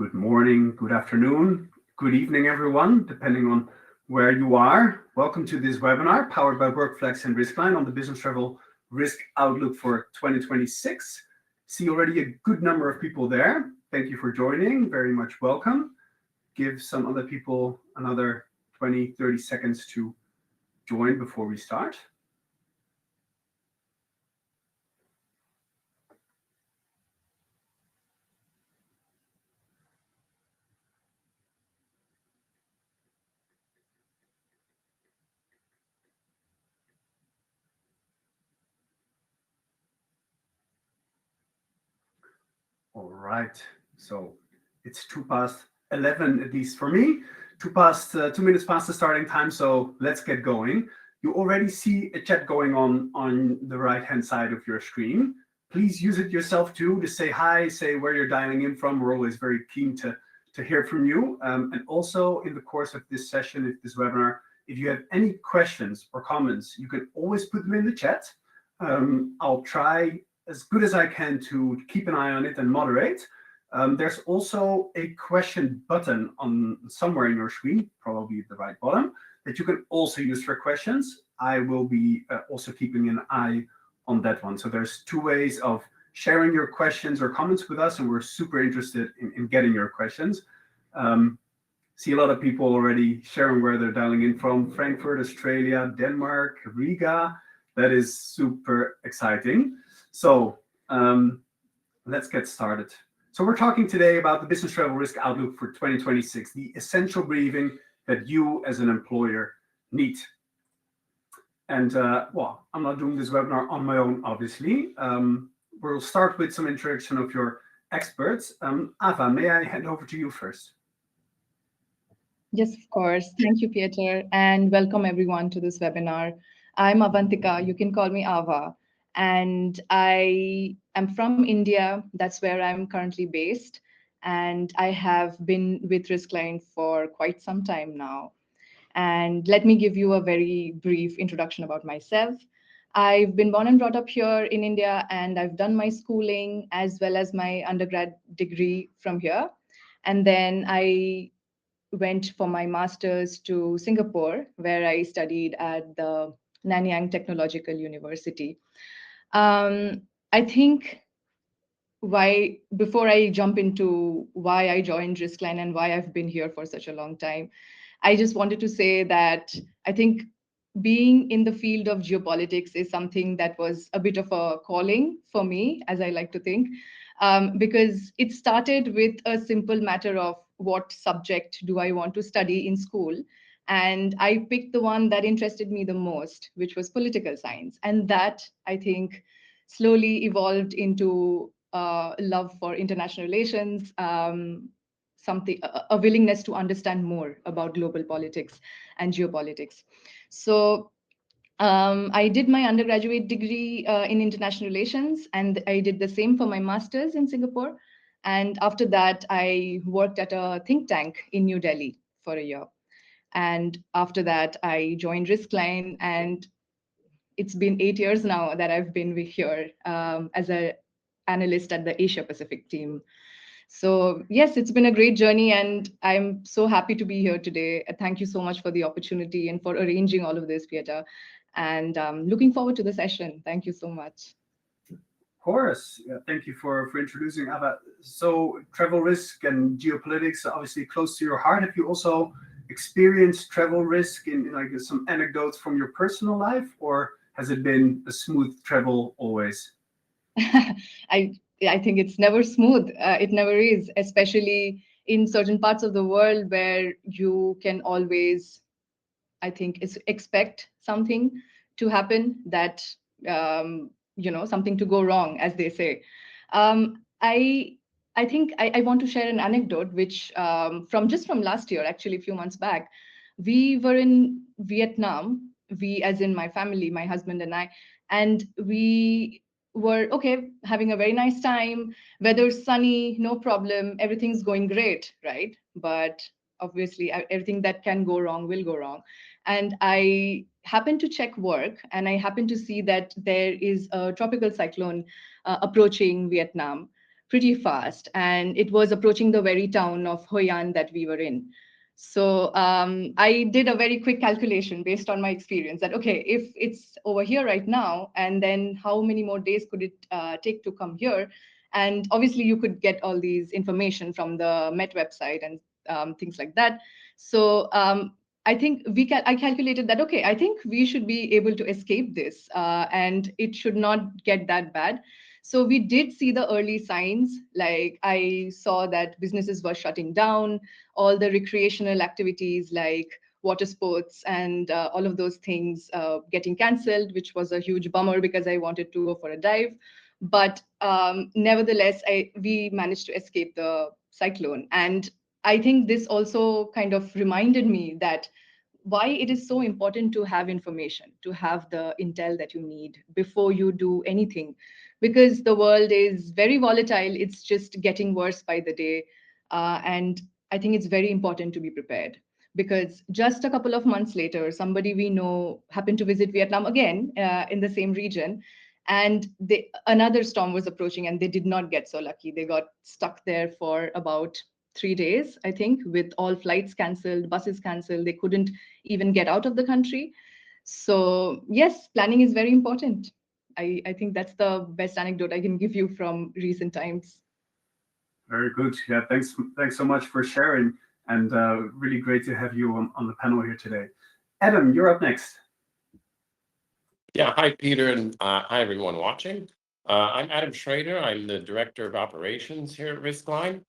Good morning, good afternoon, good evening, everyone, depending on where you are. Welcome to this webinar powered by WorkFlex and Riskline on the business travel risk outlook for 2026. See already a good number of people there. Thank you for joining. Very much welcome. Give some other people another 20, 30 seconds to join before we start. All right, so it's 11 at least for me, 2 minutes past the starting time, so let's get going. You already see a chat going on the right-hand side of your screen. Please use it yourself too to say hi, say where you're dialing in from. We're always very keen to hear from you. And also in the course of this session, this webinar, if you have any questions or comments, you can always put them in the chat. I'll try as good as I can to keep an eye on it and moderate. There's also a question button on somewhere in your screen, probably at the right bottom, that you can also use for questions. I will be also keeping an eye on that one. So there's two ways of sharing your questions or comments with us, and we're super interested in getting your questions. See a lot of people already sharing where they're dialing in from: Frankfurt, Australia, Denmark, Riga. That is super exciting. So let's get started. So we're talking today about the business travel risk outlook for 2026, the essential briefing that you as an employer need. And well, I'm not doing this webinar on my own, obviously. We'll start with some introduction of your experts. Ava, may I hand over to you first? Yes, of course. Thank you, Peter, and welcome everyone to this webinar. I'm Avantika. You can call me Ava. And I am from India. That's where I'm currently based. And I have been with Riskline for quite some time now. And let me give you a very brief introduction about myself. I've been born and brought up here in India, and I've done my schooling as well as my undergrad degree from here. And then I went for my master's to Singapore, where I studied at the Nanyang Technological University. I think before I jump into why I joined Riskline and why I've been here for such a long time, I just wanted to say that I think being in the field of geopolitics is something that was a bit of a calling for me, as I like to think, because it started with a simple matter of what subject do I want to study in school. And I picked the one that interested me the most, which was political science. And that, I think, slowly evolved into love for international relations, a willingness to understand more about global politics and geopolitics. So I did my undergraduate degree in international relations, and I did the same for my master's in Singapore. And after that, I worked at a think tank in New Delhi for a year. And after that, I joined Riskline, and it's been 8 years now that I've been here as an analyst at the Asia Pacific team. So yes, it's been a great journey, and I'm so happy to be here today. Thank you so much for the opportunity and for arranging all of this, Peter. And looking forward to the session. Thank you so much. Of course. Yeah, thank you for introducing Ava. So travel risk and geopolitics are obviously close to your heart. Have you also experienced travel risk in like some anecdotes from your personal life, or has it been a smooth travel always? I think it's never smooth. It never is, especially in certain parts of the world where you can always, I think, expect something to happen that, something to go wrong, as they say. I think I want to share an anecdote, which from last year, actually, a few months back, we were in Vietnam. We, as in my family, my husband and I, and we were having a very nice time. Weather's sunny, no problem. Everything's going great, right? But obviously, everything that can go wrong will go wrong. And I happened to check work, and I happened to see that there is a tropical cyclone approaching Vietnam pretty fast, and it was approaching the very town of Hoi An that we were in. So I did a very quick calculation based on my experience that, okay, if it's over here right now, and then how many more days could it take to come here? And obviously, you could get all these information from the Met website and things like that. So I think I calculated that, okay, I think we should be able to escape this, and it should not get that bad. So we did see the early signs. Like I saw that businesses were shutting down, all the recreational activities like water sports and all of those things getting cancelled, which was a huge bummer because I wanted to go for a dive. But nevertheless, we managed to escape the cyclone. And I think this also kind of reminded me that why it is so important to have information, to have the intel that you need before you do anything, because the world is very volatile. It's just getting worse by the day. And I think it's very important to be prepared, because just a couple of months later, somebody we know happened to visit Vietnam again in the same region. And another storm was approaching, and they did not get so lucky. They got stuck there for about 3 days, I think, with all flights cancelled, buses cancelled. They couldn't even get out of the country. So, yes, planning is very important. I think that's the best anecdote I can give you from recent times. Very good. Yeah, thanks so much for sharing, and really great to have you on the panel here today. Adam, you're up next. Yeah, hi, Peter, and hi, everyone watching. I'm Adam Schrader. I'm the Director of Operations here at Riskline.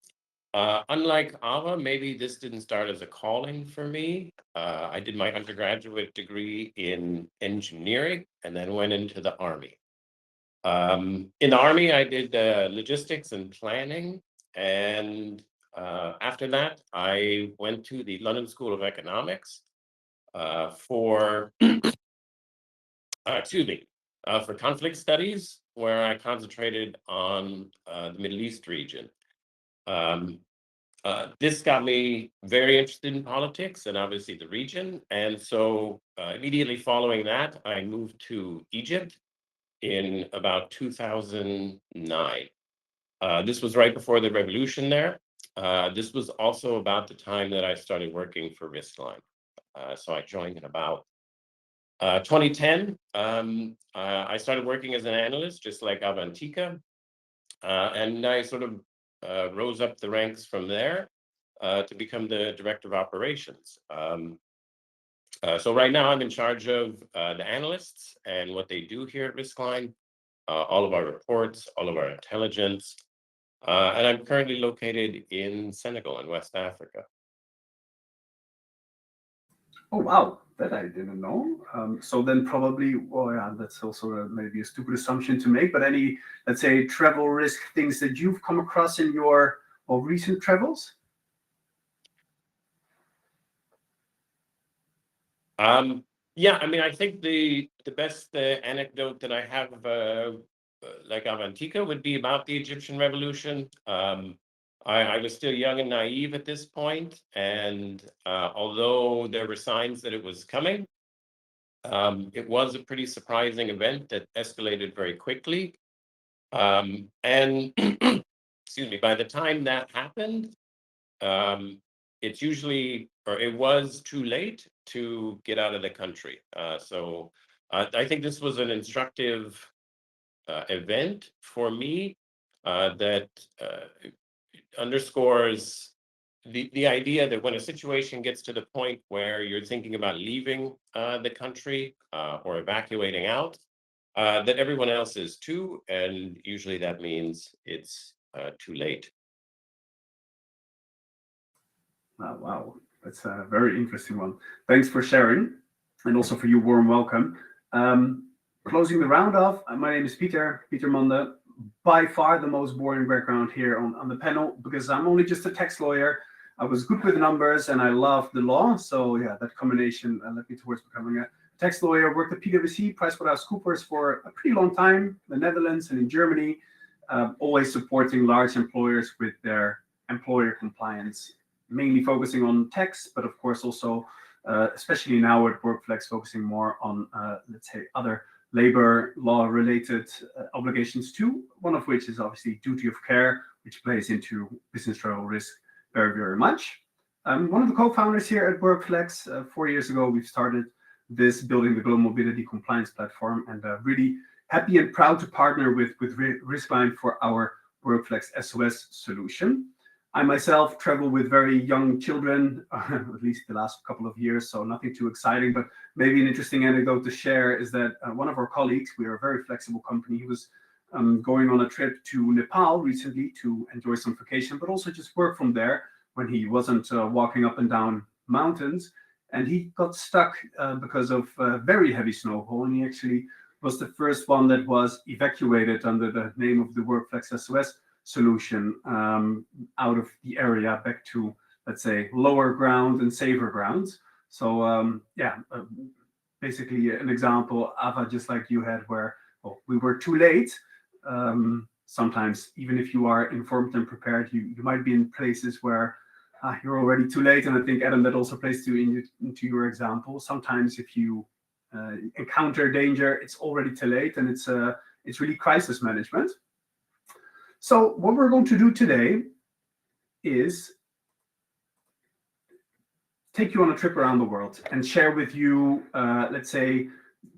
Unlike Ava, maybe this didn't start as a calling for me. I did my undergraduate degree in engineering and then went into the Army. In the Army, I did logistics and planning. And after that, I went to the London School of Economics for for conflict studies, where I concentrated on the Middle East region. This got me very interested in politics and obviously the region. And so immediately following that, I moved to Egypt in about 2009. This was right before the revolution there. This was also about the time that I started working for Riskline. So I joined in about 2010, I started working as an analyst, just like Avantika, and I sort of rose up the ranks from there to become the director of operations. So right now I'm in charge of the analysts and what they do here at Riskline, all of our reports, all of our intelligence, and I'm currently located in Senegal in West Africa. Oh, wow, that I didn't know. So then probably, well, yeah, that's also maybe a stupid assumption to make, but any, let's say, travel risk things that you've come across in your recent travels? Yeah, I mean, I think the best anecdote that I have, like Avantika, would be about the Egyptian revolution. I was still young and naive at this point, and although there were signs that it was coming, it was a pretty surprising event that escalated very quickly. And excuse me, by the time that happened, it's usually, or it was too late to get out of the country. So I think this was an instructive event for me that underscores the idea that when a situation gets to the point where you're thinking about leaving the country or evacuating out, that everyone else is too, and usually that means it's too late. Oh, wow, that's a very interesting one. Thanks for sharing, and also for your warm welcome. Closing the round off, my name is Peter Monde. By far the most boring background here on the panel, because I'm only just a tax lawyer. I was good with numbers and I love the law. So yeah, that combination led me towards becoming a tax lawyer. Worked at PwC, PricewaterhouseCoopers for a pretty long time, in the Netherlands and in Germany, always supporting large employers with their employer compliance, mainly focusing on tax, but of course also, especially now at WorkFlex, focusing more on, let's say, other labor law related obligations too, one of which is obviously duty of care, which plays into business travel risk very, very much. I'm one of the co-founders here at WorkFlex. 4 years ago, we've started this building the global mobility compliance platform, and really happy and proud to partner with Riskline for our WorkFlex SOS solution. I myself travel with very young children, at least the last couple of years, so nothing too exciting, but maybe an interesting anecdote to share is that one of our colleagues, we are a very flexible company, he was going on a trip to Nepal recently to enjoy some vacation, but also just work from there when he wasn't walking up and down mountains. And he got stuck because of very heavy snowfall, and he actually was the first one that was evacuated under the name of the WorkFlex SOS solution out of the area back to, let's say, lower ground and safer grounds. So basically an example, Ava, just like you had, where we were too late. Sometimes, even if you are informed and prepared, you might be in places where you're already too late. And I think, Adam, that also plays into your example. Sometimes if you encounter danger, it's already too late, and it's really crisis management. So what we're going to do today is take you on a trip around the world and share with you, let's say,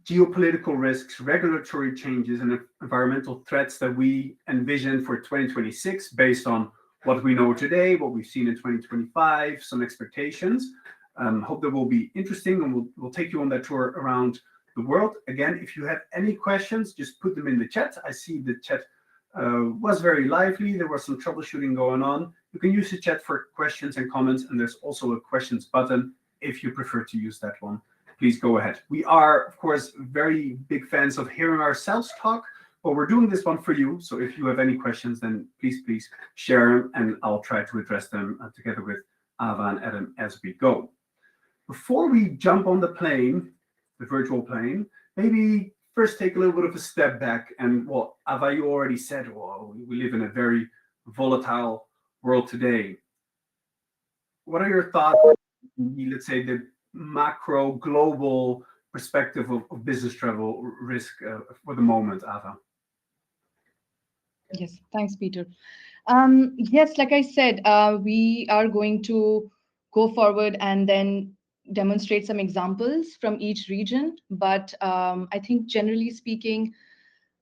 geopolitical risks, regulatory changes, and environmental threats that we envision for 2026 based on what we know today, what we've seen in 2025, some expectations. Hope that will be interesting, and we'll take you on that tour around the world. Again, if you have any questions, just put them in the chat. I see the chat was very lively. There was some troubleshooting going on. You can use the chat for questions and comments, and there's also a questions button if you prefer to use that one. Please go ahead. We are, of course, very big fans of hearing ourselves talk, but we're doing this one for you. So if you have any questions, then please share them, and I'll try to address them together with Ava and Adam as we go. Before we jump on the plane, the virtual plane, maybe first take a little bit of a step back. And well, Ava, you already said, well, we live in a very volatile world today. What are your thoughts on, let's say, the macro global perspective of business travel risk for the moment, Ava? Yes, thanks, Peter. Yes, like I said, we are going to go forward and then demonstrate some examples from each region. But I think generally speaking,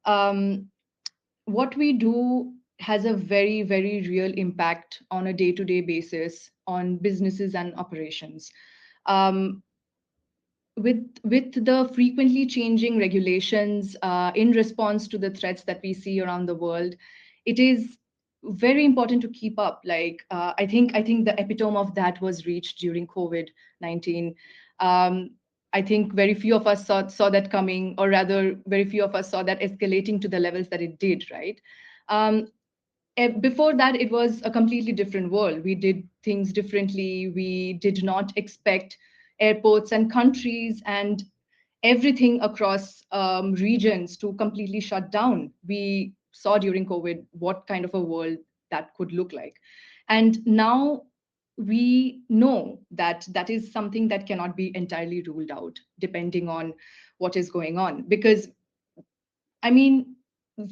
what we do has a very, very real impact on a day-to-day basis on businesses and operations. With the frequently changing regulations in response to the threats that we see around the world, it is very important to keep up. Like I think the epitome of that was reached during COVID-19. I think very few of us saw that coming, or rather, very few of us saw that escalating to the levels that it did. Right. Before that, it was a completely different world. We did things differently. We did not expect airports and countries and everything across regions to completely shut down. We saw during COVID what kind of a world that could look like. And now we know that that is something that cannot be entirely ruled out depending on what is going on. Because, I mean,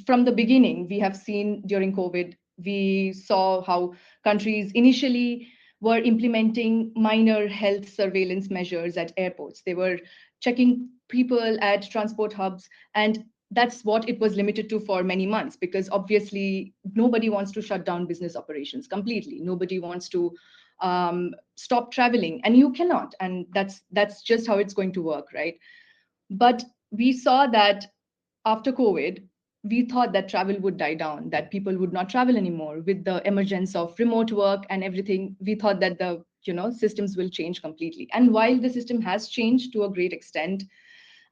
from the beginning, we have seen during COVID, we saw how countries initially were implementing minor health surveillance measures at airports. They were checking people at transport hubs, and that's what it was limited to for many months, because obviously nobody wants to shut down business operations completely. Nobody wants to stop traveling, and you cannot. And that's just how it's going to work, right? But we saw that after COVID, we thought that travel would die down, that people would not travel anymore. With the emergence of remote work and everything, we thought that the systems will change completely. And while the system has changed to a great extent,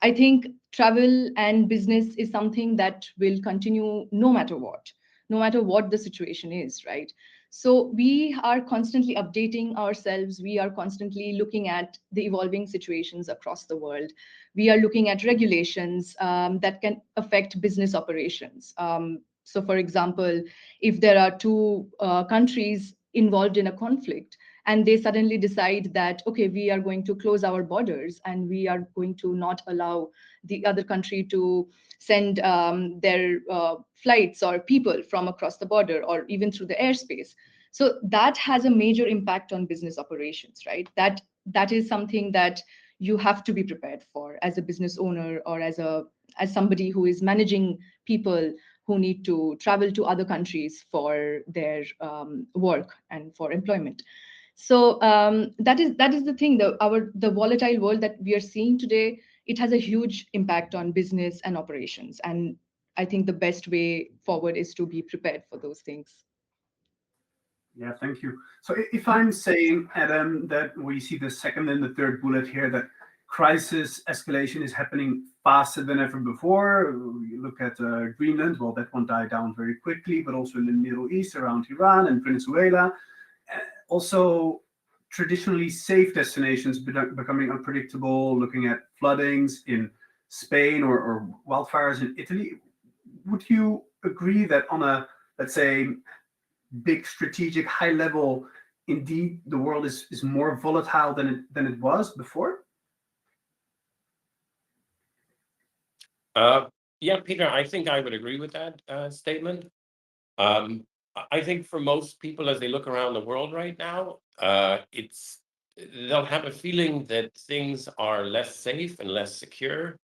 I think travel and business is something that will continue no matter what the situation is, right? So we are constantly updating ourselves. We are constantly looking at the evolving situations across the world. We are looking at regulations that can affect business operations. So for example, if there are two countries involved in a conflict and they suddenly decide that, okay, we are going to close our borders and we are going to not allow the other country to send their flights or people from across the border or even through the airspace. So that has a major impact on business operations, right? That is something that you have to be prepared for as a business owner or as somebody who is managing people who need to travel to other countries for their work and for employment. So that is the thing. The volatile world that we are seeing today, it has a huge impact on business and operations. And I think the best way forward is to be prepared for those things. Yeah, thank you. So if I'm saying, Adam, that we see the second and the third bullet here, that crisis escalation is happening faster than ever before. You look at Greenland, well, that one died down very quickly, but also in the Middle East around Iran and Venezuela. Also, traditionally safe destinations becoming unpredictable, looking at floodings in Spain or wildfires in Italy. Would you agree that on a, let's say, big strategic high level, indeed the world is more volatile than it was before? Yeah, Peter, I think I would agree with that statement. I think for most people, as they look around the world right now, they'll have a feeling that things are less safe and less secure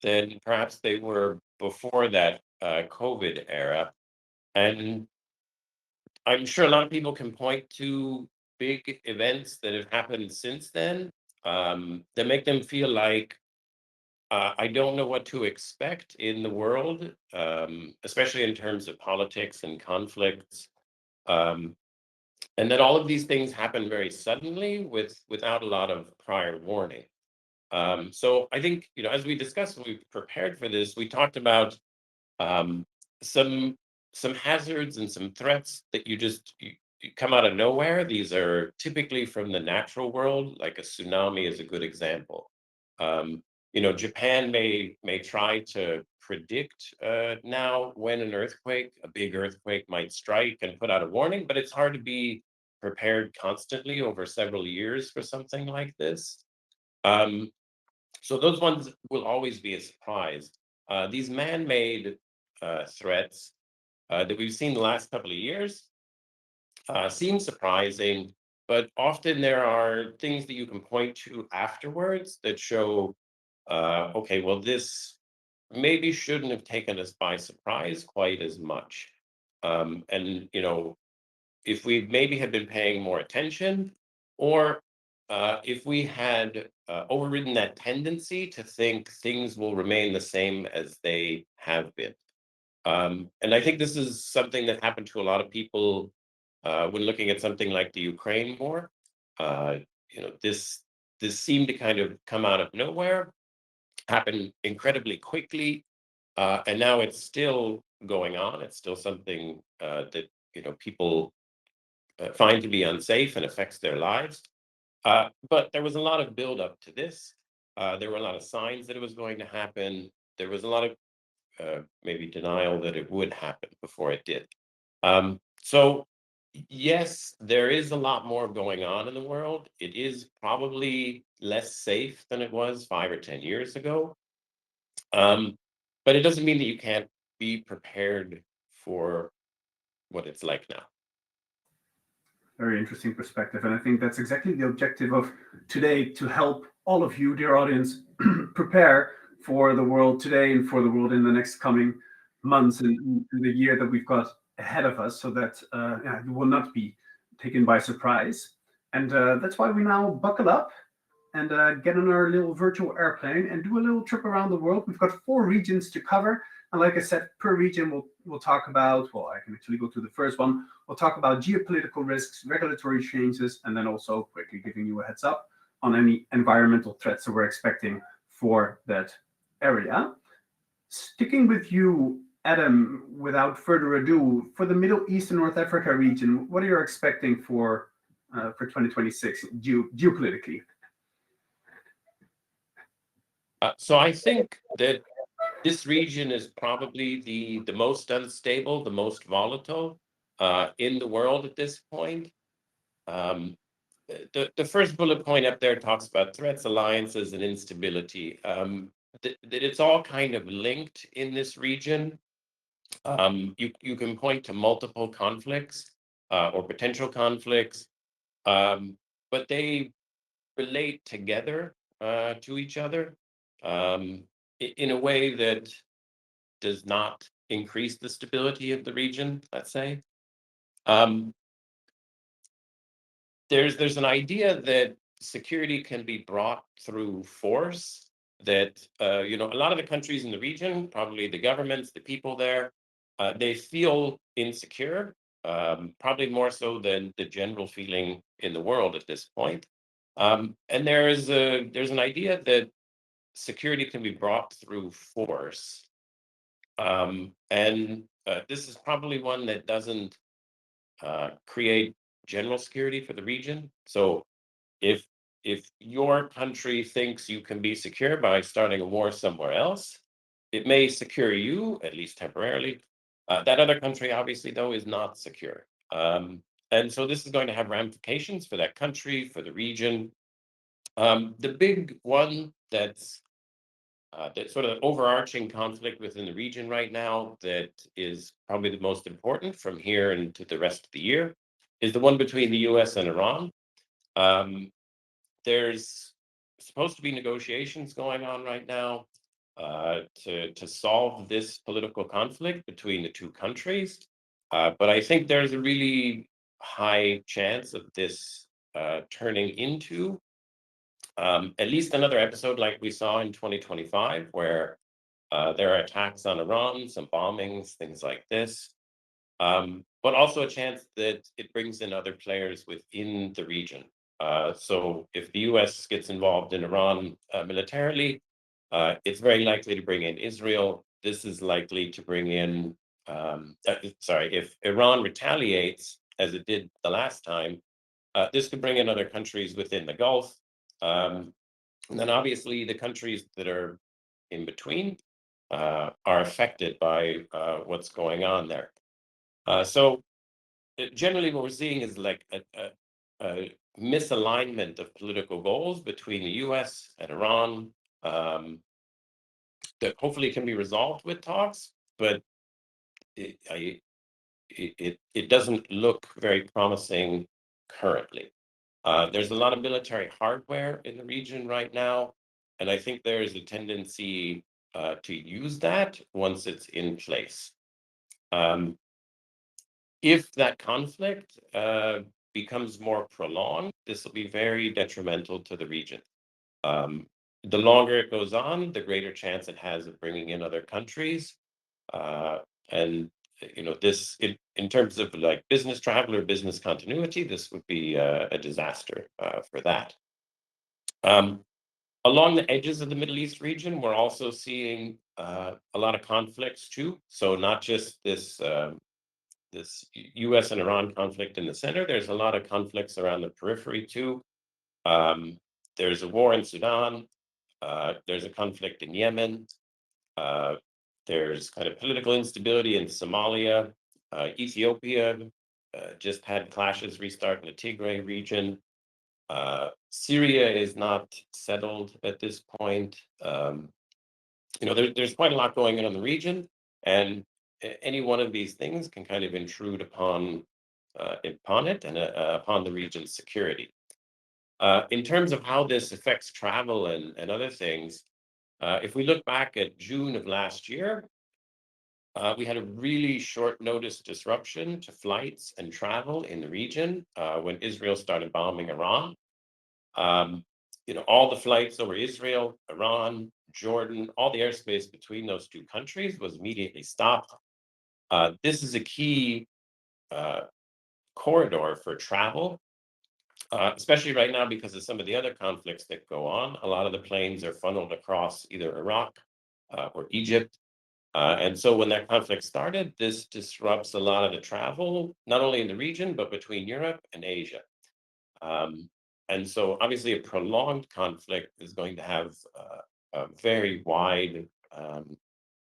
than perhaps they were before that COVID era. And I'm sure a lot of people can point to big events that have happened since then that make them feel like I don't know what to expect in the world, especially in terms of politics and conflicts. Um, and that all of these things happen very suddenly without a lot of prior warning. So I think, as we discussed when we prepared for this, we talked about um, some hazards and some threats that you come out of nowhere. These are typically from the natural world, like a tsunami is a good example. Um, Japan may try to predict now when a big earthquake might strike and put out a warning, but it's hard to be prepared constantly over several years for something like this. Um, so those ones will always be a surprise. These man-made threats that we've seen the last couple of years seem surprising, but often there are things that you can point to afterwards that show, okay, well, this maybe shouldn't have taken us by surprise quite as much. And, if we maybe had been paying more attention, or if we had overridden that tendency to think things will remain the same as they have been. And I think this is something that happened to a lot of people when looking at something like the Ukraine war. Uh, this seemed to kind of come out of nowhere, happen incredibly quickly, and now it's still going on. It's still something that people find to be unsafe and affects their lives. But there was a lot of build-up to this. There were a lot of signs that it was going to happen. There was a lot of maybe denial that it would happen before it did. So yes, there is a lot more going on in the world. It is probably less safe than it was 5 or 10 years ago. But it doesn't mean that you can't be prepared for what it's like now. Very interesting perspective. And I think that's exactly the objective of today, to help all of you, dear audience, prepare for the world today and for the world in the next coming months and the year that we've got ahead of us, so that you will not be taken by surprise. And that's why we now buckle up and get on our little virtual airplane and do a little trip around the world. We've got 4 regions to cover. And like I said, per region, we'll talk about, well, I can actually go to the first one. We'll talk about geopolitical risks, regulatory changes, and then also quickly giving you a heads up on any environmental threats that we're expecting for that area. Sticking with you, Adam, without further ado, for the Middle East and North Africa region, what are you expecting for 2026 geopolitically? So I think that this region is probably the most unstable, the most volatile in the world at this point. the first bullet point up there talks about threats, alliances, and instability. It's all kind of linked in this region. You can point to multiple conflicts or potential conflicts, but they relate together to each other in a way that does not increase the stability of the region, let's say. There's an idea that security can be brought through force, that a lot of the countries in the region, probably the governments, the people there, they feel insecure, probably more so than the general feeling in the world at this point. And there's an idea that security can be brought through force. And this is probably one that doesn't create general security for the region. So if your country thinks you can be secure by starting a war somewhere else, it may secure you, at least temporarily. That other country, obviously, though, is not secure. And so this is going to have ramifications for that country, for the region. The big one that's sort of overarching conflict within the region right now that is probably the most important from here into the rest of the year is the one between the US and Iran. There's supposed to be negotiations going on right now to solve this political conflict between the two countries. But I think there's a really high chance of this turning into at least another episode like we saw in 2025, where there are attacks on Iran, some bombings, things like this. But also a chance that it brings in other players within the region. So if the US gets involved in Iran militarily, it's very likely to bring in Israel. This is likely to bring in, if Iran retaliates, as it did the last time, this could bring in other countries within the Gulf. And then obviously the countries that are in between are affected by what's going on there. So generally what we're seeing is like a misalignment of political goals between the US and Iran that hopefully can be resolved with talks, but it doesn't look very promising currently. There's a lot of military hardware in the region right now, and I think there is a tendency to use that once it's in place. If that conflict becomes more prolonged, this will be very detrimental to the region. The longer it goes on, the greater chance it has of bringing in other countries. And this in terms of like business travel or business continuity, this would be a disaster for that. Along the edges of the Middle East region, we're also seeing a lot of conflicts too. So not just this U.S. and Iran conflict in the center. There's a lot of conflicts around the periphery too. There's a war in Sudan. There's a conflict in Yemen. There's kind of political instability in Somalia. Ethiopia just had clashes restart in the Tigray region. Syria is not settled at this point. There's quite a lot going on in the region, and any one of these things can kind of intrude upon it and upon the region's security. In terms of how this affects travel and other things, if we look back at June of last year, we had a really short notice disruption to flights and travel in the region when Israel started bombing Iran. All the flights over Israel, Iran, Jordan, all the airspace between those two countries was immediately stopped. This is a key corridor for travel, especially right now because of some of the other conflicts that go on. A lot of the planes are funneled across either Iraq or Egypt. And so when that conflict started, this disrupts a lot of the travel, not only in the region, but between Europe and Asia. And so obviously a prolonged conflict is going to have very wide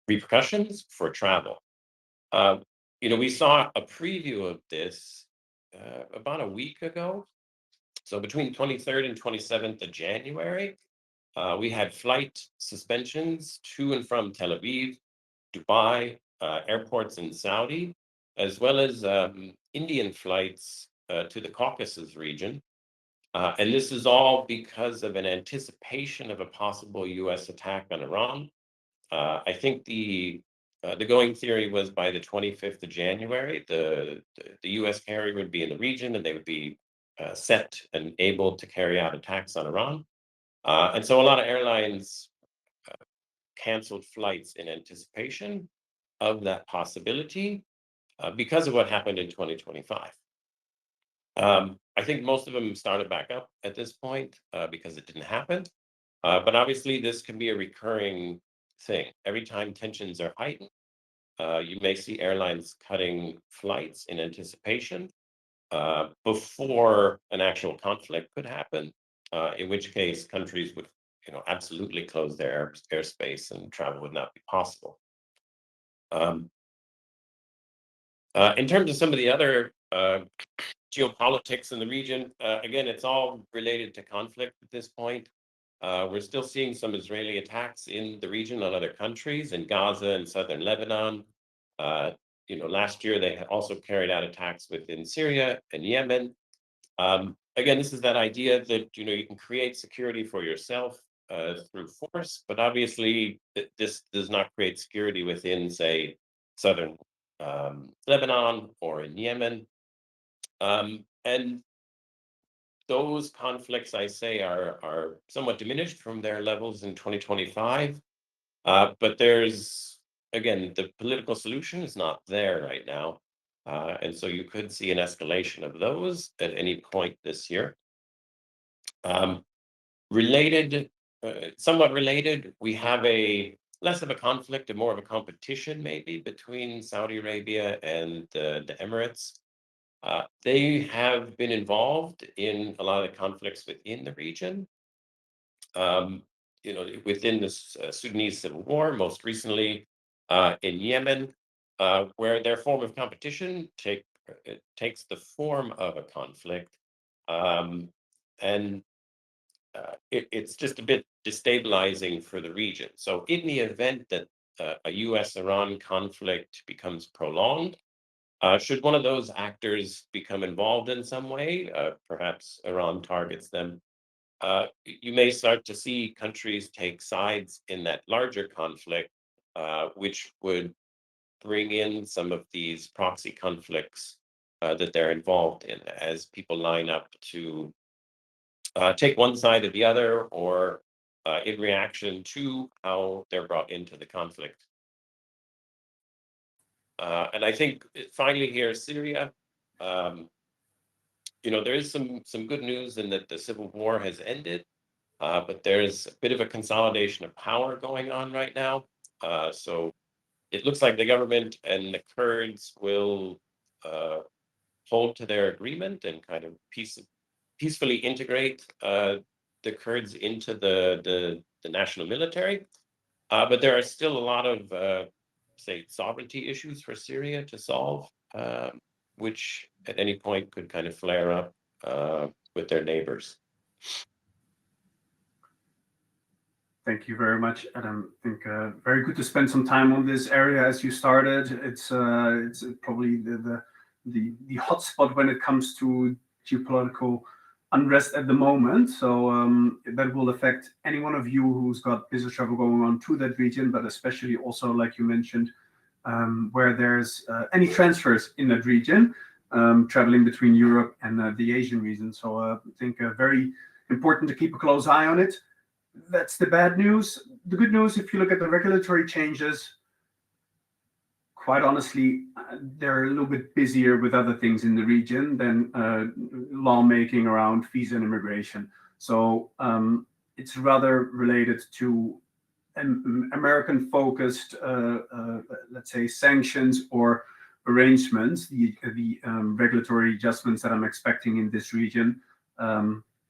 repercussions for travel. We saw a preview of this about a week ago So between 23rd and 27th of January, we had flight suspensions to and from Tel Aviv, Dubai, airports in Saudi, as well as Indian flights to the Caucasus region. And this is all because of an anticipation of a possible US attack on Iran. I think the going theory was by the 25th of January, the US carrier would be in the region and they would be set and able to carry out attacks on Iran. And so a lot of airlines canceled flights in anticipation of that possibility because of what happened in 2025. I think most of them started back up at this point because it didn't happen. But obviously, this can be a recurring thing. Every time tensions are heightened, you may see airlines cutting flights in anticipation before an actual conflict could happen, in which case countries would absolutely close their airspace and travel would not be possible. In terms of some of the other geopolitics in the region, again, it's all related to conflict at this point. We're still seeing some Israeli attacks in the region on other countries, in Gaza and southern Lebanon. Last year they also carried out attacks within Syria and Yemen. Again, this is that idea that you can create security for yourself through force, but obviously this does not create security within, say, southern Lebanon or in Yemen. And those conflicts, I say, are somewhat diminished from their levels in 2025. But there's, again, the political solution is not there right now. And so you could see an escalation of those at any point this year. Somewhat related, we have less of a conflict and more of a competition maybe between Saudi Arabia and the Emirates. They have been involved in a lot of conflicts within the region. Within the Sudanese civil war, most recently in Yemen, where their form of competition takes the form of a conflict. And it's just a bit destabilizing for the region. So in the event that a US-Iran conflict becomes prolonged, should one of those actors become involved in some way, perhaps Iran targets them, you may start to see countries take sides in that larger conflict, which would bring in some of these proxy conflicts that they're involved in as people line up to take one side or the other, or in reaction to how they're brought into the conflict. And I think finally here, Syria, there is some good news in that the civil war has ended, but there's a bit of a consolidation of power going on right now. So it looks like the government and the Kurds will hold to their agreement and kind of peacefully integrate the Kurds into the national military. But there are still a lot of, say, sovereignty issues for Syria to solve, which at any point could kind of flare up with their neighbors. Thank you very much, Adam. I think very good to spend some time on this area as you started. It's probably the hotspot when it comes to geopolitical unrest at the moment. So that will affect any one of you who's got business travel going on to that region, but especially also, like you mentioned, where there's any transfers in that region, traveling between Europe and the Asian region. So I think very important to keep a close eye on it. That's the bad news. The good news, if you look at the regulatory changes, quite honestly, they're a little bit busier with other things in the region than lawmaking around visa and immigration. So it's rather related to American-focused, let's say, sanctions or arrangements, the regulatory adjustments that I'm expecting in this region.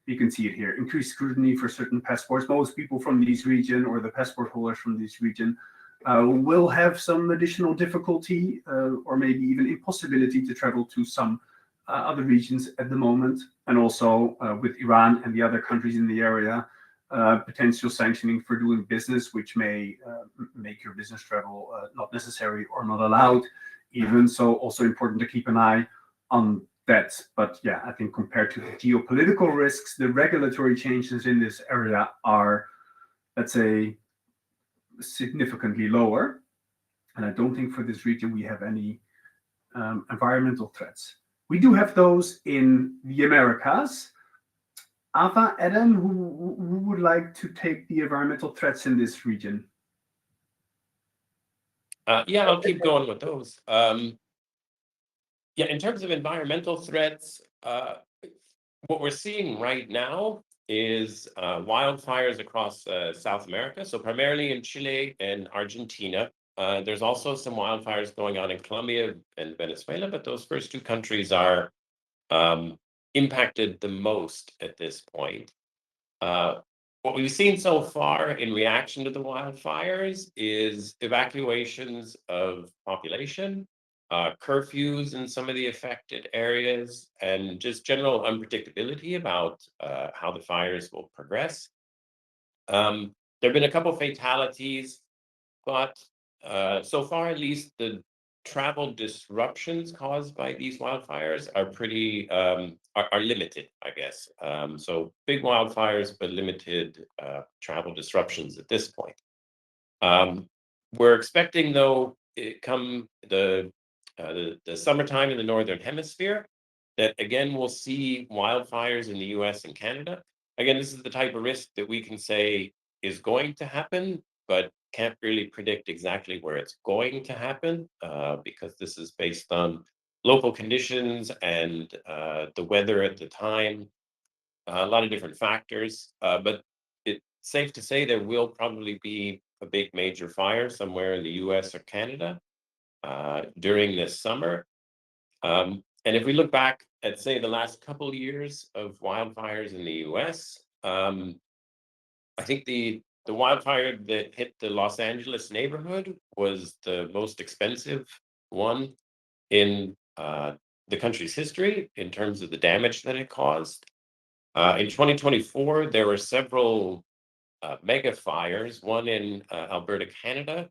You can see it here. Increased scrutiny for certain passports. Most people from this region, or the passport holders from this region, will have some additional difficulty or maybe even impossibility to travel to some other regions at the moment, and also with Iran and the other countries in the area, potential sanctioning for doing business, which may make your business travel not necessary or not allowed, even. So also important to keep an eye on that. But yeah, I think compared to the geopolitical risks, the regulatory changes in this area are, let's say, significantly lower. And I don't think for this region we have any environmental threats. We do have those in the Americas. Ava, Adam, who would like to take the environmental threats in this region? Yeah, I'll keep going with those. Yeah, in terms of environmental threats, what we're seeing right now is wildfires across South America, so primarily in Chile and Argentina. There's also some wildfires going on in Colombia and Venezuela, but those first two countries are impacted the most at this point. What we've seen so far in reaction to the wildfires is evacuations of population, curfews in some of the affected areas, and just general unpredictability about how the fires will progress. There have been a couple fatalities, but so far, at least, the travel disruptions caused by these wildfires are pretty are limited, I guess. So big wildfires, but limited travel disruptions at this point. We're expecting, though, come the summertime in the Northern Hemisphere, that again we'll see wildfires in the U.S. and Canada. Again, this is the type of risk that we can say is going to happen, but can't really predict exactly where it's going to happen because this is based on local conditions and the weather at the time, a lot of different factors. But it's safe to say there will probably be a big major fire somewhere in the US or Canada during this summer. And if we look back at, say, the last couple of years of wildfires in the US, I think the wildfire that hit the Los Angeles neighborhood was the most expensive one in the country's history in terms of the damage that it caused. In 2024, there were several mega fires, one in Alberta, Canada,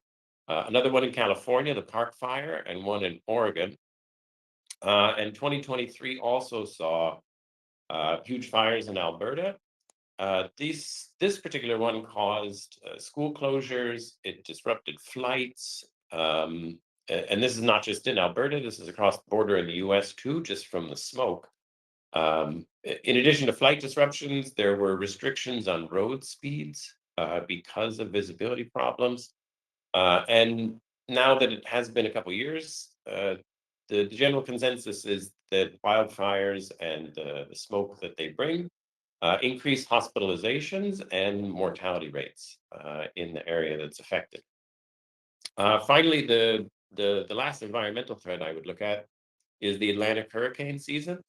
another one in California, the Park Fire, and one in Oregon. And 2023 also saw huge fires in Alberta. This particular one caused school closures. It disrupted flights. And this is not just in Alberta. This is across the border in the US too, just from the smoke. In addition to flight disruptions, there were restrictions on road speeds because of visibility problems. And now that it has been a couple of years, the general consensus is that wildfires and the smoke that they bring increase hospitalizations and mortality rates in the area that's affected. Finally, the last environmental threat I would look at is the Atlantic hurricane season.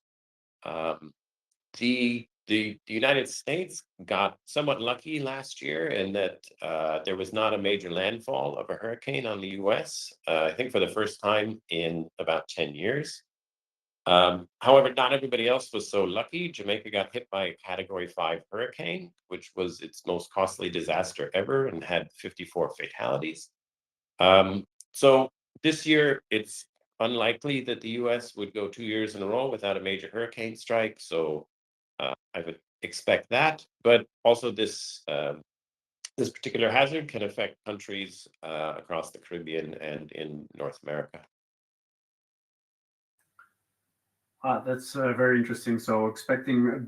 The United States got somewhat lucky last year in that there was not a major landfall of a hurricane on the US, I think for the first time in about 10 years. However, not everybody else was so lucky. Jamaica got hit by a Category 5 hurricane, which was its most costly disaster ever and had 54 fatalities. So this year, it's unlikely that the US would go 2 years in a row without a major hurricane strike. So I would expect that. But also this particular hazard can affect countries across the Caribbean and in North America. That's very interesting. So expecting a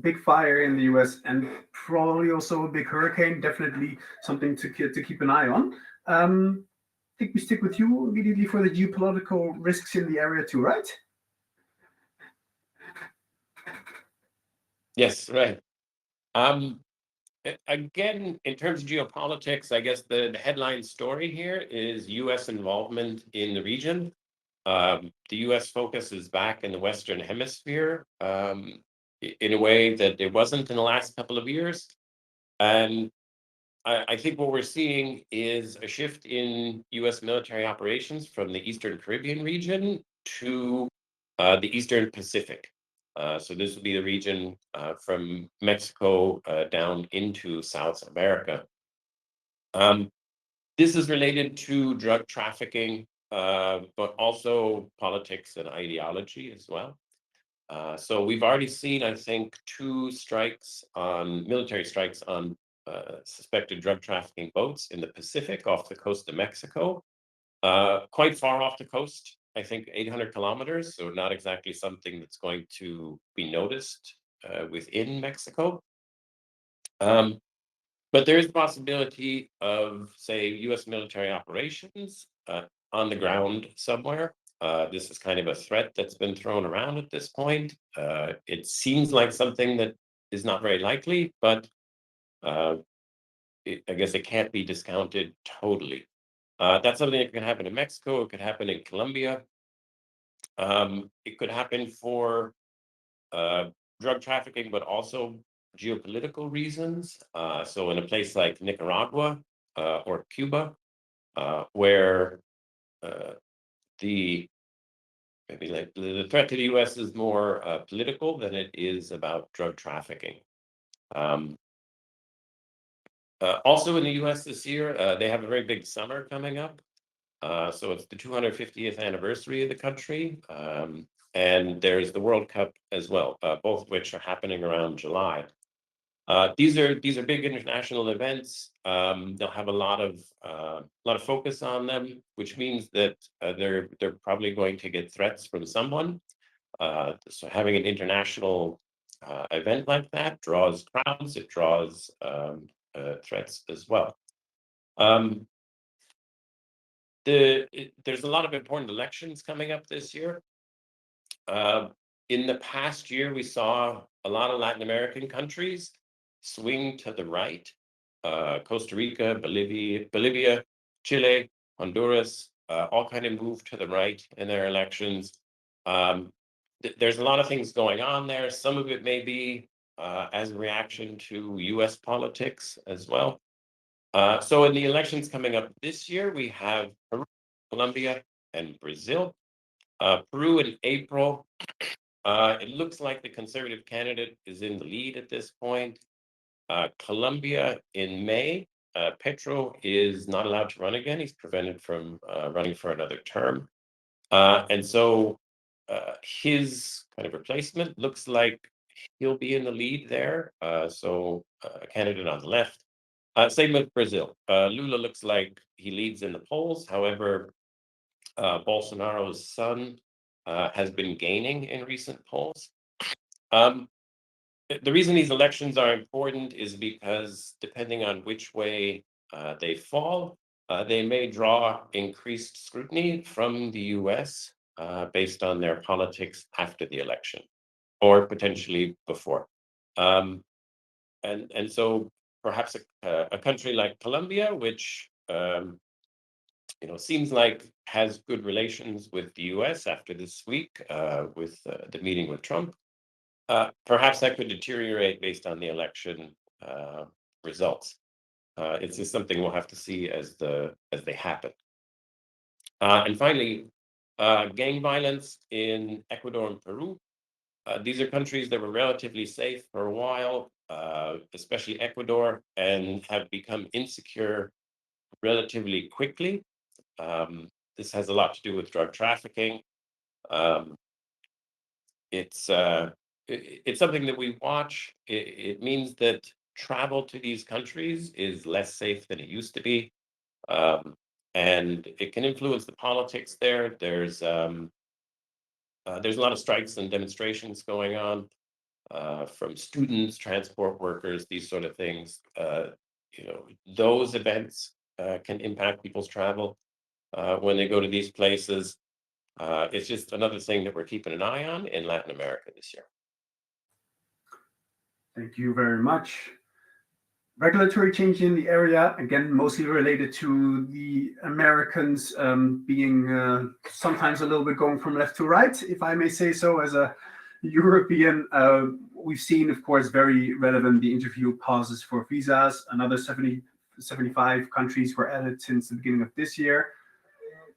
big fire in the US and probably also a big hurricane. Definitely something to keep an eye on. I think we stick with you immediately for the geopolitical risks in the area too, right? Yes, right. Again, in terms of geopolitics, I guess the headline story here is US involvement in the region. The US focus is back in the Western Hemisphere in a way that it wasn't in the last couple of years. And I think what we're seeing is a shift in US military operations from the Eastern Caribbean region to the Eastern Pacific. So this would be the region from Mexico down into South America. This is related to drug trafficking, but also politics and ideology as well. So we've already seen, I think, 2 military strikes on suspected drug trafficking boats in the Pacific off the coast of Mexico. Quite far off the coast, I think 800 kilometers, so not exactly something that's going to be noticed within Mexico. But there is a possibility of, say, U.S. military operations on the ground somewhere. This is kind of a threat that's been thrown around at this point. It seems like something that is not very likely, but I guess it can't be discounted totally. That's something that can happen in Mexico. It could happen in Colombia. It could happen for drug trafficking, but also geopolitical reasons. So in a place like Nicaragua or Cuba, where the threat to the U.S. is more political than it is about drug trafficking. Also in the U.S. this year, they have a very big summer coming up. So it's the 250th anniversary of the country. And there's the World Cup as well, both of which are happening around July. These are big international events. They'll have a lot of focus on them, which means that they're probably going to get threats from someone. So having an international event like that draws crowds. It draws threats as well. There's a lot of important elections coming up this year. In the past year, we saw a lot of Latin American countries swing to the right. Costa Rica, Bolivia, Chile, Honduras, all kind of move to the right in their elections. There's a lot of things going on there. Some of it may be as a reaction to US politics as well. So in the elections coming up this year, we have Peru, Colombia, and Brazil. Peru in April. It looks like the conservative candidate is in the lead at this point. Colombia in May. Petro is not allowed to run again. He's prevented from running for another term. And so his kind of replacement looks like he'll be in the lead there. So a candidate on the left. Same with Brazil. Lula looks like he leads in the polls. However, Bolsonaro's son has been gaining in recent polls. The reason these elections are important is because depending on which way they fall, they may draw increased scrutiny from the US based on their politics after the election or potentially before. And so perhaps a country like Colombia, which seems like has good relations with the US after this week with the meeting with Trump, perhaps that could deteriorate based on the election results. It's just something we'll have to see as they happen. And finally, gang violence in Ecuador and Peru. These are countries that were relatively safe for a while, especially Ecuador, and have become insecure relatively quickly. This has a lot to do with drug trafficking. It's something that we watch. It means that travel to these countries is less safe than it used to be, and it can influence the politics there. There's a lot of strikes and demonstrations going on from students, transport workers, these sort of things. Those events can impact people's travel when they go to these places. It's just another thing that we're keeping an eye on in Latin America this year. Thank you very much. Regulatory change in the area, again, mostly related to the Americans being sometimes a little bit going from left to right, if I may say so, as a European. We've seen, of course, very relevant, the interview pauses for visas. Another 75 countries were added since the beginning of this year.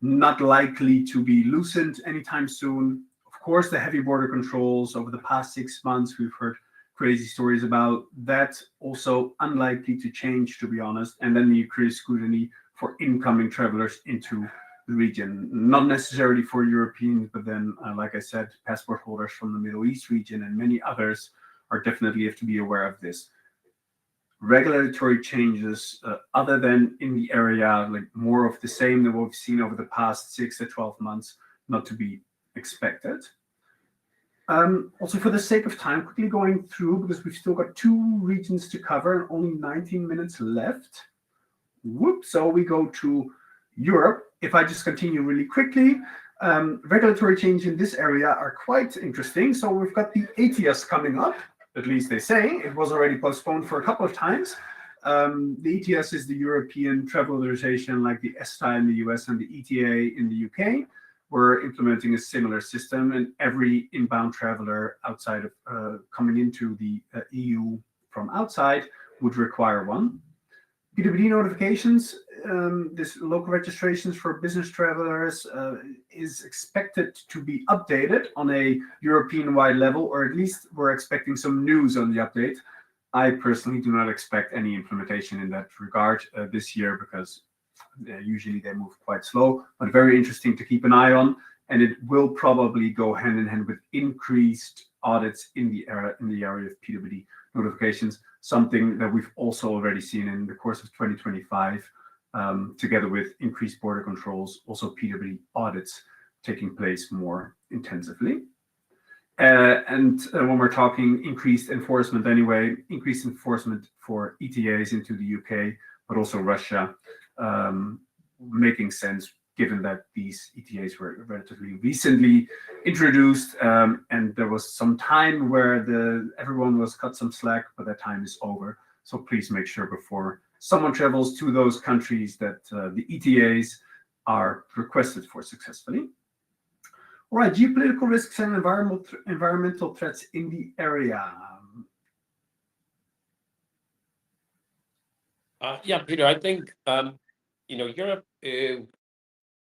Not likely to be loosened anytime soon. Of course, the heavy border controls over the past 6 months, we've heard crazy stories about that, also unlikely to change, to be honest. And then the increased scrutiny for incoming travelers into the region, not necessarily for Europeans, but then, like I said, passport holders from the Middle East region and many others are definitely have to be aware of this. Regulatory changes, other than in the area, like more of the same than what we've seen over the past 6 to 12 months, not to be expected. Also, for the sake of time, quickly going through, because we've still got 2 regions to cover and only 19 minutes left. Whoops, so we go to Europe. If I just continue really quickly, regulatory change in this area are quite interesting. So we've got the ETIAS coming up, at least they say. It was already postponed for a couple of times. The ETIAS is the European Travel Authorization, like the ESTA in the US and the ETA in the UK. We're implementing a similar system, and every inbound traveler outside of coming into the EU from outside would require one. PWD notifications, this local registrations for business travelers is expected to be updated on a European-wide level, or at least we're expecting some news on the update. I personally do not expect any implementation in that regard this year, because usually they move quite slow, but very interesting to keep an eye on. And it will probably go hand in hand with increased audits in the area of PWD notifications, something that we've also already seen in the course of 2025, together with increased border controls, also PWD audits taking place more intensively. And when we're talking increased enforcement anyway, increased enforcement for ETAs into the UK, but also Russia, making sense given that these ETAs were relatively recently introduced, and there was some time where everyone was cut some slack, but that time is over. So please make sure before someone travels to those countries that the ETAs are requested for successfully. All right, geopolitical risks and environmental threats in the area. Yeah, Peter, I think Europe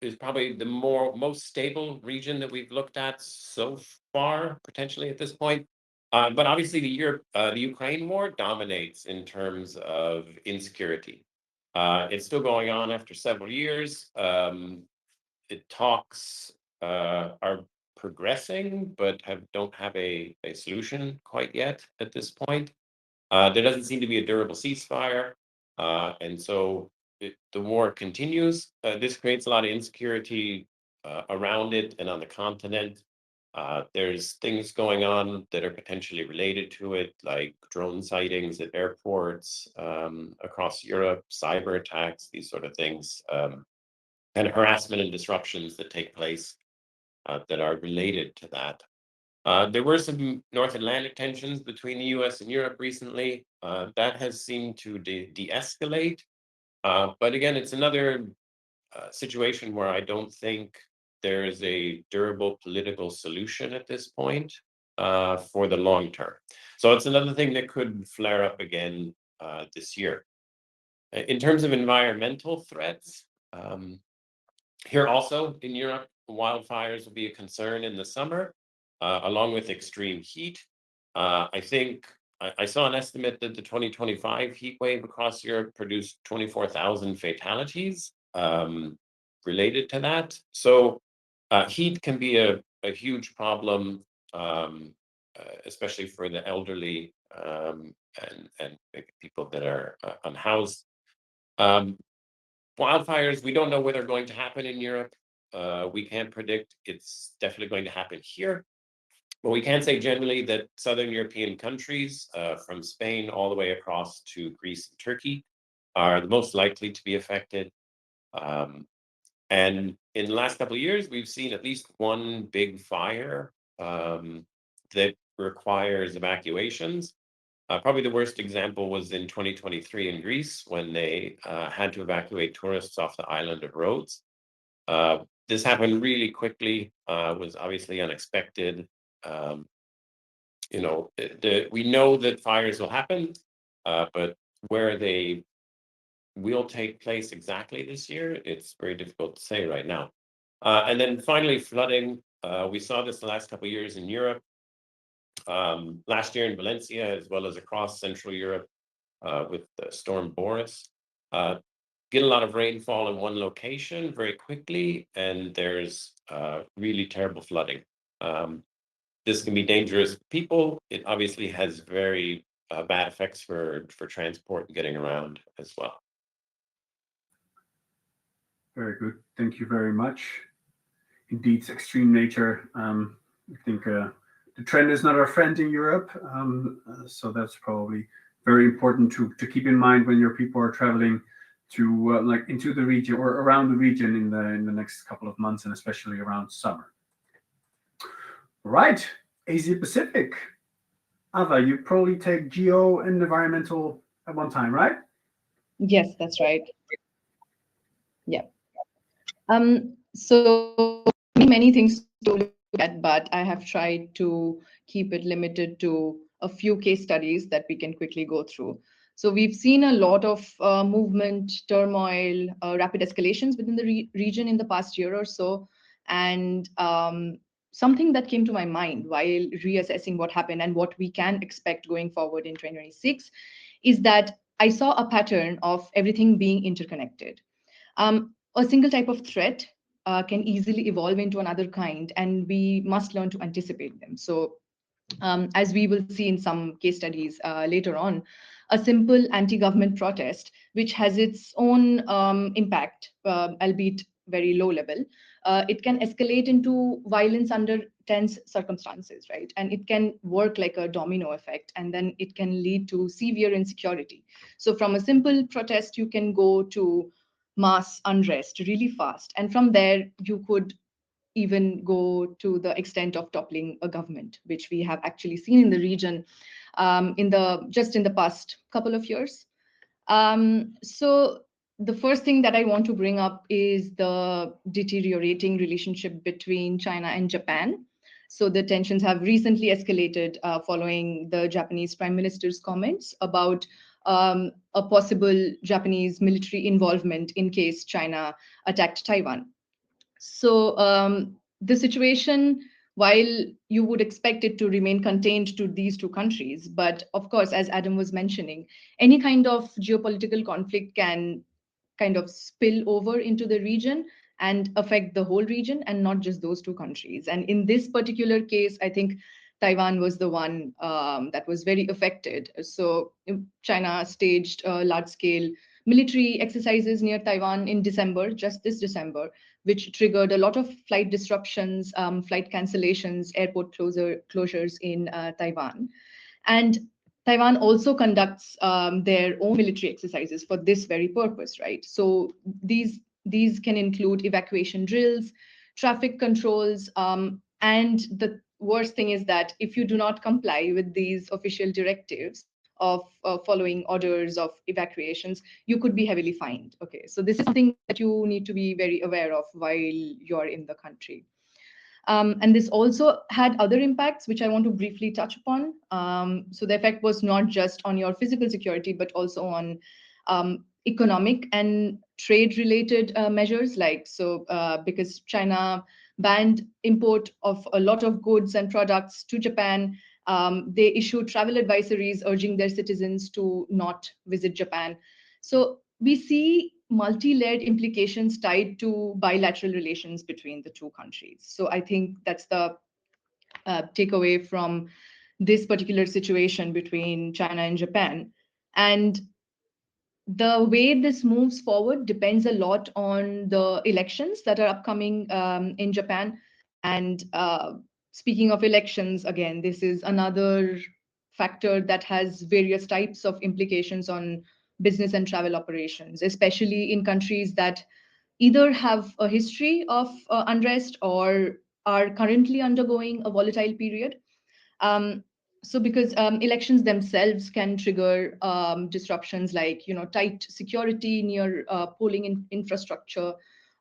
is probably the most stable region that we've looked at so far, potentially at this point. But obviously, the Ukraine war dominates in terms of insecurity. It's still going on after several years. The talks are progressing, but don't have a solution quite yet at this point. There doesn't seem to be a durable ceasefire, and so the war continues. This creates a lot of insecurity around it and on the continent. There's things going on that are potentially related to it, like drone sightings at airports across Europe, cyber attacks, these sort of things, and harassment and disruptions that take place that are related to that. There were some North Atlantic tensions between the US and Europe recently. That has seemed to de-escalate. But again, it's another situation where I don't think there is a durable political solution at this point for the long term. So it's another thing that could flare up again this year. In terms of environmental threats, here also in Europe, wildfires will be a concern in the summer, along with extreme heat. I think I saw an estimate that the 2025 heat wave across Europe produced 24,000 fatalities related to that. So heat can be a huge problem, especially for the elderly and people that are unhoused. Wildfires, we don't know where they're going to happen in Europe. We can't predict. It's definitely going to happen here. But we can say generally that Southern European countries, from Spain all the way across to Greece and Turkey, are the most likely to be affected. And in the last couple of years, we've seen at least one big fire that requires evacuations. Probably the worst example was in 2023 in Greece, when they had to evacuate tourists off the island of Rhodes. This happened really quickly, was obviously unexpected. We know that fires will happen, but where they will take place exactly this year, it's very difficult to say right now. And then finally, flooding. We saw this the last couple of years in Europe, last year in Valencia, as well as across Central Europe with Storm Boris. Get a lot of rainfall in one location very quickly, and there's really terrible flooding. This can be dangerous for people. It obviously has very bad effects for transport and getting around as well. Very good. Thank you very much. Indeed, extreme nature. I think the trend is not our friend in Europe. So that's probably very important to keep in mind when your people are traveling to like into the region or around the region in the next couple of months, and especially around summer. Right, Asia Pacific. Ava, you probably take geo and environmental at one time, right? Yes, that's right. Yeah. So many things to look at, but I have tried to keep it limited to a few case studies that we can quickly go through. So we've seen a lot of movement, turmoil, rapid escalations within the region in the past year or so. And something that came to my mind while reassessing what happened and what we can expect going forward in 2026 is that I saw a pattern of everything being interconnected. A single type of threat can easily evolve into another kind, and we must learn to anticipate them. So, as we will see in some case studies later on, a simple anti-government protest, which has its own impact, albeit very low level, it can escalate into violence under tense circumstances, right? And it can work like a domino effect, and then it can lead to severe insecurity. So from a simple protest, you can go to mass unrest really fast. And from there, you could even go to the extent of toppling a government, which we have actually seen in the region in the past couple of years. So the first thing that I want to bring up is the deteriorating relationship between China and Japan. So the tensions have recently escalated following the Japanese Prime Minister's comments about a possible Japanese military involvement in case China attacked Taiwan. So the situation, while you would expect it to remain contained to these two countries, but of course, as Adam was mentioning, any kind of geopolitical conflict can kind of spill over into the region and affect the whole region and not just those two countries. And in this particular case, I think Taiwan was the one that was very affected. So China staged large-scale military exercises near Taiwan in December, just this December, which triggered a lot of flight disruptions, flight cancellations, airport closures in Taiwan. And Taiwan also conducts their own military exercises for this very purpose, right? So these can include evacuation drills, traffic controls, and the worst thing is that if you do not comply with these official directives of following orders of evacuations, you could be heavily fined. Okay, so this is something that you need to be very aware of while you're in the country. And this also had other impacts, which I want to briefly touch upon. So the effect was not just on your physical security, but also on economic and trade-related measures. Because China banned import of a lot of goods and products to Japan, they issued travel advisories urging their citizens to not visit Japan. So we see multi-layered implications tied to bilateral relations between the two countries. So I think that's the takeaway from this particular situation between China and Japan. And the way this moves forward depends a lot on the elections that are upcoming in Japan. And speaking of elections, again, this is another factor that has various types of implications on business and travel operations, especially in countries that either have a history of unrest or are currently undergoing a volatile period. Um, so because elections themselves can trigger disruptions like tight security near polling infrastructure,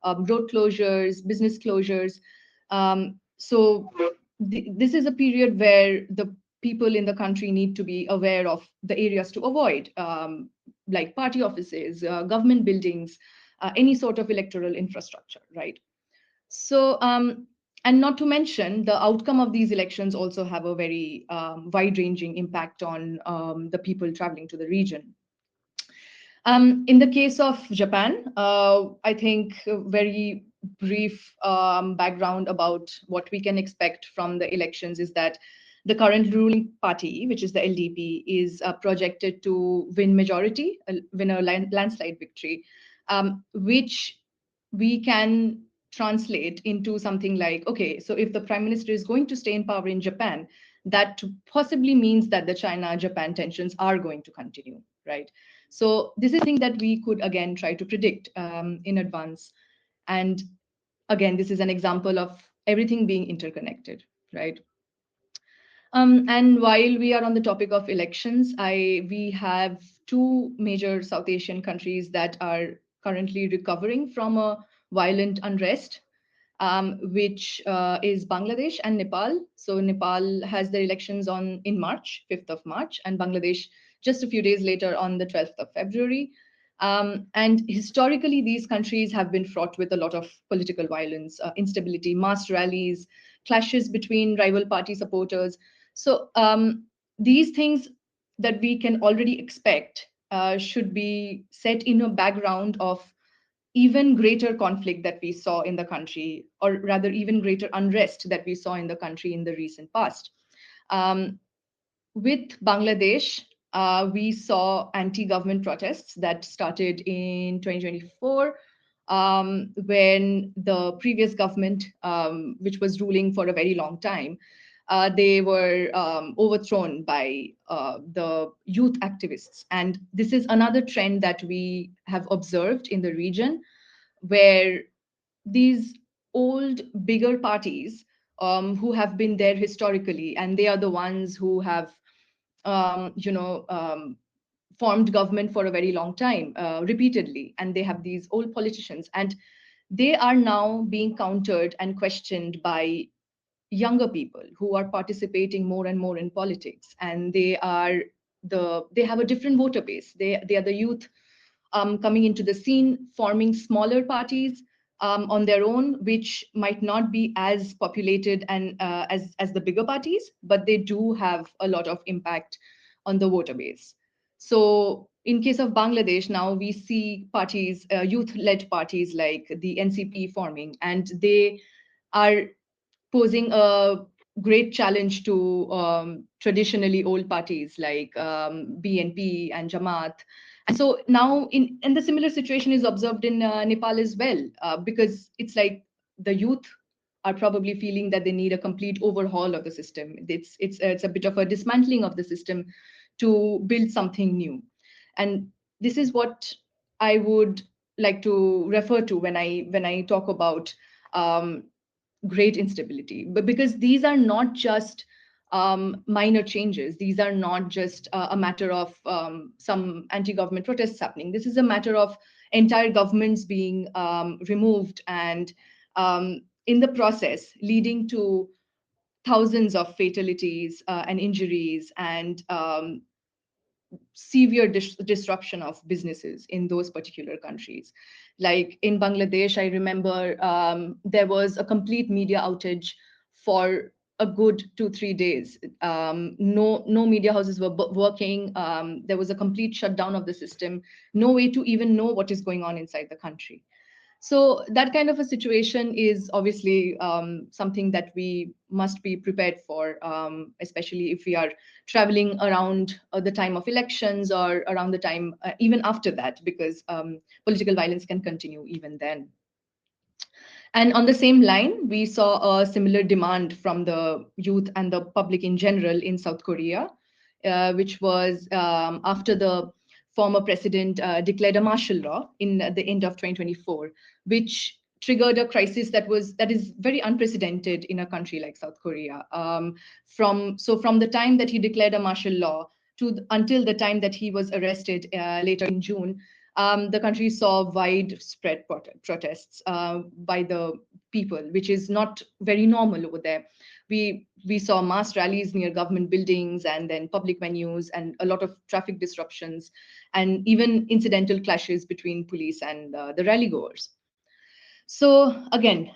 road closures, business closures. This is a period where the people in the country need to be aware of the areas to avoid, like party offices, government buildings, any sort of electoral infrastructure, right? So And not to mention, the outcome of these elections also have a very wide-ranging impact on the people traveling to the region. In the case of Japan, I think a very brief background about what we can expect from the elections is that the current ruling party, which is the LDP, is projected to win majority, win a landslide victory, which we can translate into something like, okay, so if the prime minister is going to stay in power in Japan, that possibly means that the China-Japan tensions are going to continue, right? So this is a thing that we could again try to predict in advance. And again, this is an example of everything being interconnected, right? And while we are on the topic of elections, we have two major South Asian countries that are currently recovering from a violent unrest, which is Bangladesh and Nepal. So Nepal has their elections in March, 5th of March, and Bangladesh just a few days later on the 12th of February. And historically, these countries have been fraught with a lot of political violence, instability, mass rallies, clashes between rival party supporters. So these things that we can already expect should be set in a background of even greater conflict that we saw in the country, or rather, even greater unrest that we saw in the country in the recent past. Um, with Bangladesh, we saw anti-government protests that started in 2024 when the previous government, which was ruling for a very long time, they were overthrown by the youth activists. And this is another trend that we have observed in the region, where these old, bigger parties who have been there historically, and they are the ones who have, formed government for a very long time, repeatedly, and they have these old politicians, and they are now being countered and questioned by younger people who are participating more and more in politics, and they have a different voter base. They are the youth coming into the scene, forming smaller parties on their own, which might not be as populated and as the bigger parties, but they do have a lot of impact on the voter base. So in case of Bangladesh, now we see parties, youth-led parties like the NCP forming, and they are posing a great challenge to traditionally old parties like BNP and Jamaat. And so now, and the similar situation is observed in Nepal as well, because it's like the youth are probably feeling that they need a complete overhaul of the system. It's a bit of a dismantling of the system to build something new. And this is what I would like to refer to when I talk about great instability, but because these are not just minor changes, these are not just a matter of some anti-government protests happening. This is a matter of entire governments being removed, and in the process leading to thousands of fatalities and injuries, and severe disruption of businesses in those particular countries. Like in Bangladesh, I remember there was a complete media outage for a good 2-3 days. No media houses were working. There was a complete shutdown of the system. No way to even know what is going on inside the country. So that kind of a situation is obviously something that we must be prepared for, especially if we are traveling around the time of elections or around the time even after that, because political violence can continue even then. And on the same line, we saw a similar demand from the youth and the public in general in South Korea, which was after the former president declared a martial law in the end of 2024, which triggered a crisis that is very unprecedented in a country like South Korea. From the time that he declared a martial law until the time that he was arrested later in June, the country saw widespread protests by the people, which is not very normal over there. We saw mass rallies near government buildings and then public venues, and a lot of traffic disruptions, and even incidental clashes between police and the rally goers. So again,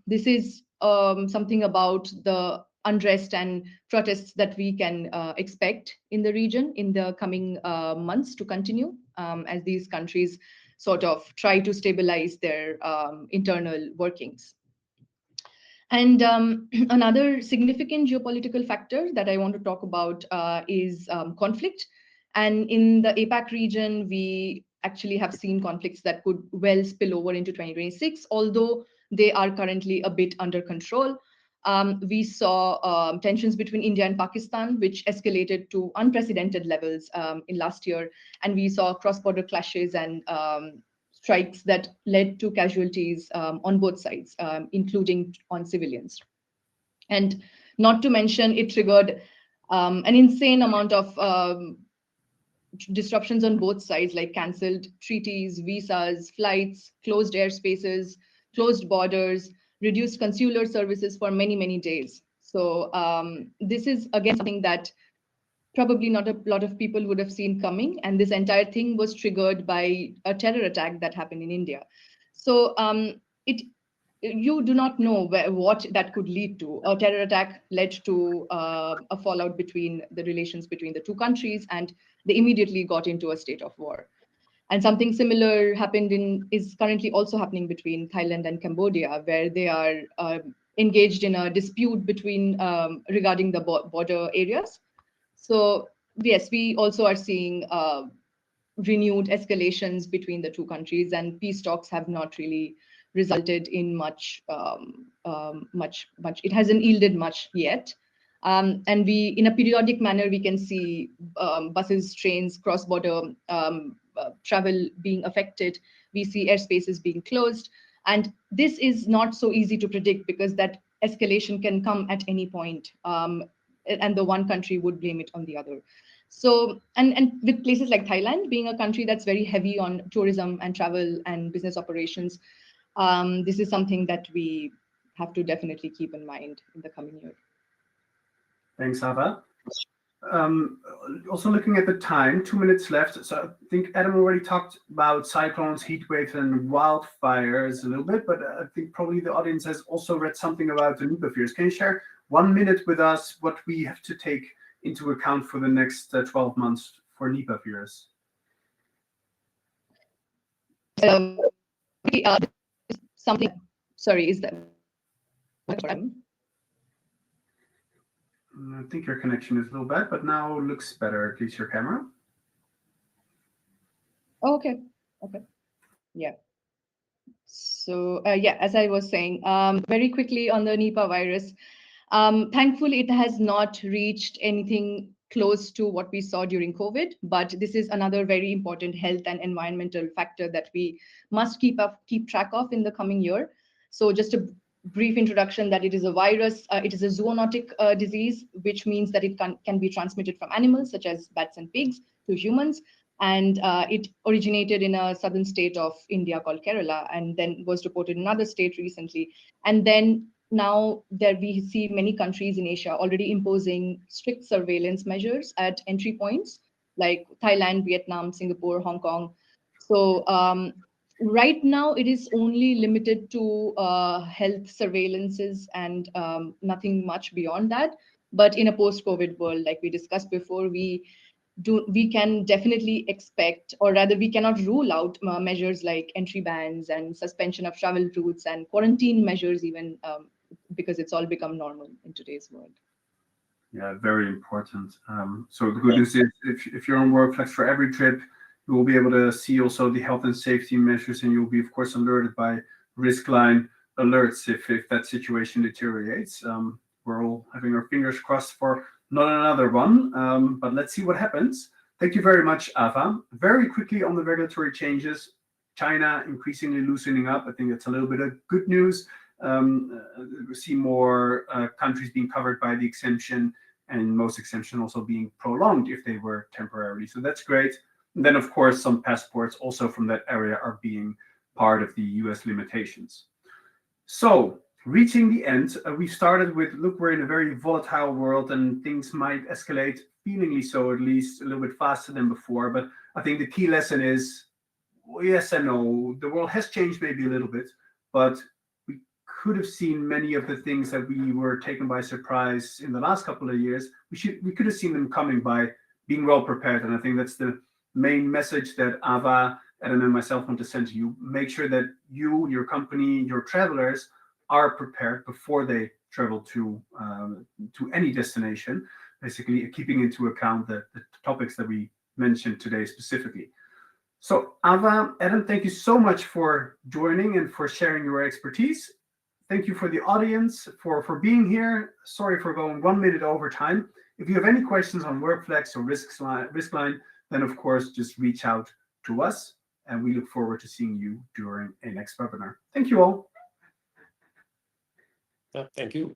this is something about the unrest and protests that we can expect in the region in the coming months to continue, as these countries sort of try to stabilize their internal workings. And another significant geopolitical factor that I want to talk about is conflict. And in the APAC region, we actually have seen conflicts that could well spill over into 2026, although they are currently a bit under control. We saw tensions between India and Pakistan, which escalated to unprecedented levels in last year. And we saw cross-border clashes and strikes that led to casualties on both sides, including on civilians. And not to mention, it triggered an insane amount of disruptions on both sides, like cancelled treaties, visas, flights, closed airspaces, closed borders, reduced consular services for many, many days. So this is, again, something that probably not a lot of people would have seen coming. And this entire thing was triggered by a terror attack that happened in India. So you do not know what that could lead to. A terror attack led to a fallout between the relations between the two countries, and they immediately got into a state of war. And something similar is currently also happening between Thailand and Cambodia, where they are engaged in a dispute regarding the border areas. So yes, we also are seeing renewed escalations between the two countries, and peace talks have not really resulted in much. It hasn't yielded much yet. And in a periodic manner, we can see buses, trains, cross-border travel being affected. We see airspaces being closed. And this is not so easy to predict, because that escalation can come at any point. And the one country would blame it on the other. So, and with places like Thailand being a country that's very heavy on tourism and travel and business operations, this is something that we have to definitely keep in mind in the coming year. Thanks, Ava. Also looking at the time, 2 minutes left. So I think Adam already talked about cyclones, heat waves, and wildfires a little bit, but I think probably the audience has also read something about the Nipah fears. Can you share 1 minute with us what we have to take into account for the next 12 months for Nipah fears? Something, sorry, is that? I think your connection is a little bad, but now looks better, at least your camera. Okay. Yeah. So yeah, as I was saying, very quickly on the Nipah virus, thankfully it has not reached anything close to what we saw during COVID, but this is another very important health and environmental factor that we must keep track of in the coming year. So just a brief introduction that it is a virus. It is a zoonotic disease, which means that it can be transmitted from animals such as bats and pigs to humans. And it originated in a southern state of India called Kerala, and then was reported in another state recently. And then now there we see many countries in Asia already imposing strict surveillance measures at entry points, like Thailand, Vietnam, Singapore, Hong Kong. So right now, it is only limited to health surveillances and nothing much beyond that. But in a post-COVID world, like we discussed before, we can definitely expect, or rather we cannot rule out measures like entry bans and suspension of travel routes and quarantine measures even, because it's all become normal in today's world. Yeah, very important. So the good news is if you're on WorkFlex for every trip, you will be able to see also the health and safety measures, and you'll be, of course, alerted by Riskline alerts if that situation deteriorates. We're all having our fingers crossed for not another one, but let's see what happens. Thank you very much, Ava. Very quickly on the regulatory changes, China increasingly loosening up. I think it's a little bit of good news. We see more countries being covered by the exemption, and most exemption also being prolonged if they were temporarily. So that's great. And then, of course, some passports also from that area are being part of the US limitations. So reaching the end, we started with, look, we're in a very volatile world and things might escalate, feelingly so, at least a little bit faster than before. But I think the key lesson is, well, yes and no. The world has changed maybe a little bit, but we could have seen many of the things that we were taken by surprise in the last couple of years. We could have seen them coming by being well prepared. And I think that's the main message that Ava, Adam, and myself want to send to you. Make sure that you, your company, your travelers are prepared before they travel to any destination, basically keeping into account the topics that we mentioned today specifically. So Ava, Adam, thank you so much for joining and for sharing your expertise. Thank you for the audience for being here. Sorry for going 1 minute over time. If you have any questions on WorkFlex or Riskline, then of course just reach out to us, and we look forward to seeing you during a next webinar. Thank you all. Thank you.